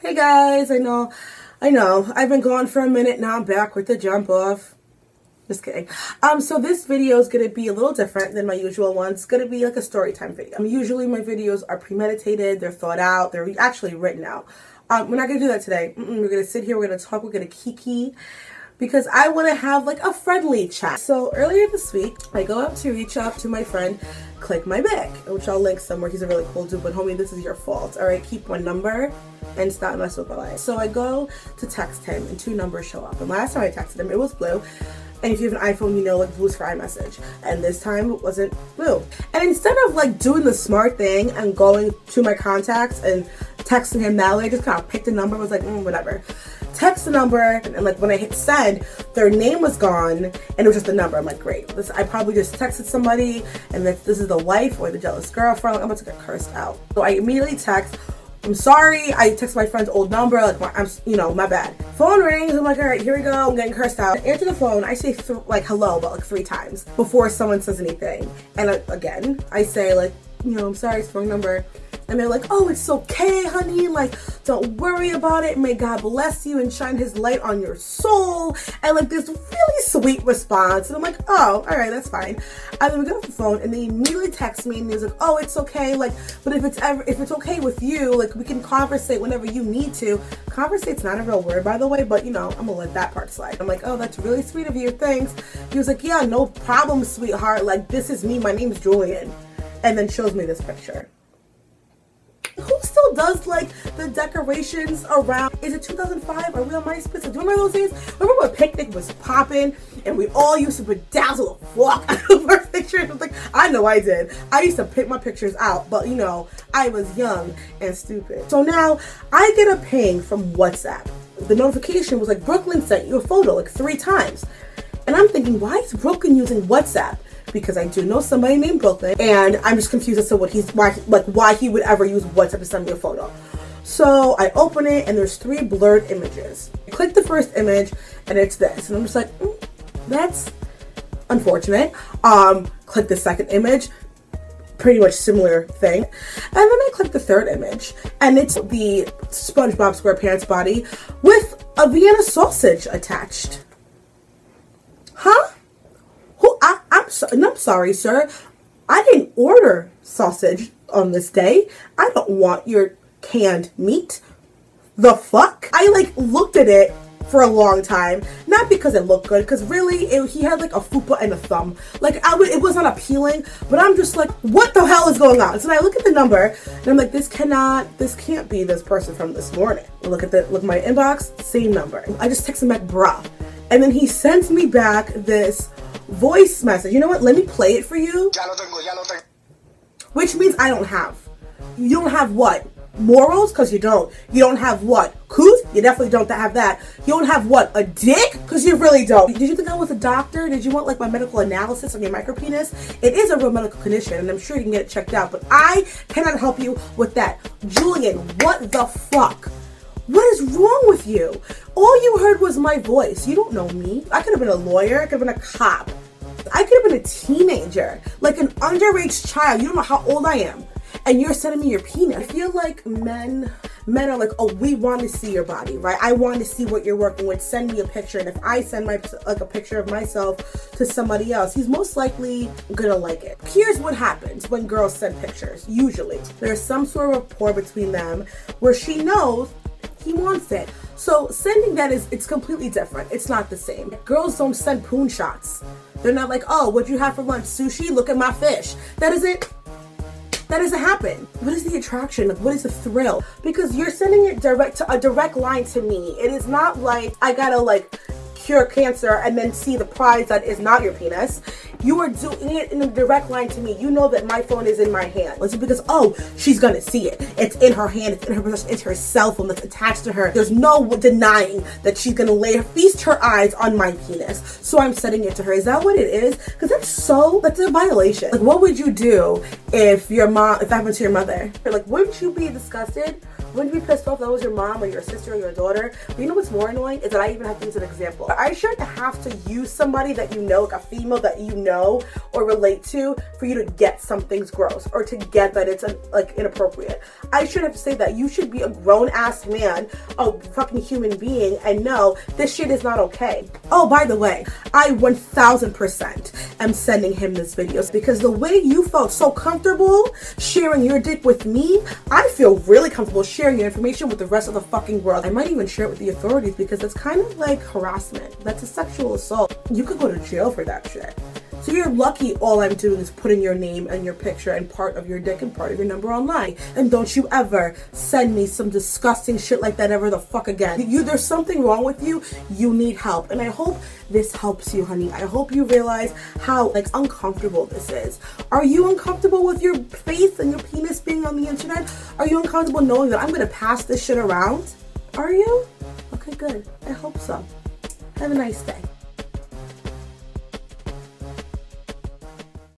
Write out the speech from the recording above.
Hey guys, I know, I've been gone for a minute, now I'm back with the jump off. Just kidding. So this video is going to be a little different than my usual ones. It's going to be like a story time video. Usually my videos are premeditated, they're thought out, they're actually written out. We're not going to do that today. We're going to sit here, we're going to talk, we're going to kiki, because I want to have like a friendly chat. So earlier this week, I go out to reach out to my friend ClickMyBic, which I'll link somewhere. He's a really cool dude, but homie, this is your fault. All right, keep one number and stop messing with my life. So I go to text him and 2 numbers show up. And last time I texted him, it was blue. And if you have an iPhone, you know, like blue's for iMessage. And this time it wasn't blue. And instead of like doing the smart thing and going to my contacts and texting him that way, I just kind of picked a number, was like, whatever. Text the number, and like when I hit send, their name was gone and it was just a number. I'm like, great. I probably just texted somebody, and if this is the wife or the jealous girlfriend, I'm about to get cursed out. So I immediately text, I'm sorry, I text my friend's old number, like, my bad. Phone rings, I'm like, all right, here we go, I'm getting cursed out. I answer the phone, I say like hello about like 3 times before someone says anything. And again, I say like, I'm sorry, it's the wrong number. And they're like, oh, it's okay, honey, like, don't worry about it, may God bless you and shine his light on your soul, and like this really sweet response. And I'm like, oh, all right, that's fine. And then we get off the phone, and they immediately text me, and he's like, oh, it's okay, like, but if it's okay with you, like, we can conversate whenever you need to. Conversate's not a real word, by the way, but I'm gonna let that part slide. I'm like, oh, that's really sweet of you, thanks. He was like, yeah, no problem, sweetheart, like, this is me, my name's Julian. And then shows me this picture. Who still does like the decorations around? Is it 2005? Are we on MySpace? Do you remember those days? Remember when Picnic was popping and we all used to bedazzle the fuck out of our pictures? Like, I know I did. I used to pick my pictures out, but I was young and stupid. So now I get a ping from WhatsApp. The notification was like, Brooklyn sent you a photo like 3 times. And I'm thinking, why is Brooklyn using WhatsApp? Because I do know somebody named Brooklyn, and I'm just confused as to why he would ever use WhatsApp to send me a photo. So I open it, and there's 3 blurred images. I click the first image, and it's this, and I'm just like, that's unfortunate. Click the second image, pretty much similar thing, and then I click the third image, and it's the SpongeBob SquarePants body with a Vienna sausage attached. Huh? I'm sorry, sir. I didn't order sausage on this day. I don't want your canned meat. The fuck? I looked at it for a long time, not because it looked good, because really he had like a fupa and a thumb. Like it was not appealing, but I'm just like, what the hell is going on? So I look at the number and I'm like, this can't be this person from this morning. Look at my inbox, same number. I just text him back, bruh. And then he sends me back this voice message. You know what? Let me play it for you. Which means I don't have. You don't have what? Morals? Because you don't. You don't have what? Couth? You definitely don't have that. You don't have what? A dick? Because you really don't. Did you think I was a doctor? Did you want like my medical analysis on your micropenis? It is a real medical condition, and I'm sure you can get it checked out, but I cannot help you with that. Julian, what the fuck? What is wrong with you? All you heard was my voice. You don't know me. I could have been a lawyer. I could have been a cop. I could have been a teenager. Like an underage child. You don't know how old I am. And you're sending me your penis. I feel like men are like, oh, we want to see your body, right? I want to see what you're working with. Send me a picture. And if I send a picture of myself to somebody else, he's most likely gonna like it. Here's what happens when girls send pictures. Usually, there's some sort of rapport between them where she knows he wants it. So sending that it's completely different. It's not the same. Girls don't send poon shots. They're not like, oh, what'd you have for lunch? Sushi? Look at my fish. That doesn't happen. What is the attraction? Like, what is the thrill? Because you're sending it a direct line to me. It is not like I gotta like cure cancer and then see the prize that is not your penis. You are doing it in a direct line to me. You know that my phone is in my hand. It's because, oh, she's gonna see it. It's in her hand, it's in her possession, it's her cell phone that's attached to her. There's no denying that she's gonna feast her eyes on my penis. So I'm sending it to her. Is that what it is? Because that's a violation. Like, what would you do if that happened to your mother? Like, wouldn't you be disgusted? Wouldn't you be pissed off if that was your mom or your sister or your daughter? But you know what's more annoying is that I even have to use an example. I shouldn't have to use somebody that you know, like a female that you know or relate to, for you to get something's gross or to get that it's like inappropriate. I shouldn't have to say that. You should be a grown-ass man, a fucking human being, and know this shit is not okay. Oh, by the way, I 1000% am sending him this video because the way you felt so comfortable sharing your dick with me, I feel really comfortable sharing your information with the rest of the fucking world. I might even share it with the authorities because it's kind of like harassment. That's a sexual assault. You could go to jail for that shit. So you're lucky all I'm doing is putting your name and your picture and part of your dick and part of your number online. And don't you ever send me some disgusting shit like that ever the fuck again. There's something wrong with you. You need help. And I hope this helps you, honey. I hope you realize how like uncomfortable this is. Are you uncomfortable with your face and your penis being on the internet? Are you uncomfortable knowing that I'm gonna pass this shit around? Are you? Okay, good. I hope so. Have a nice day.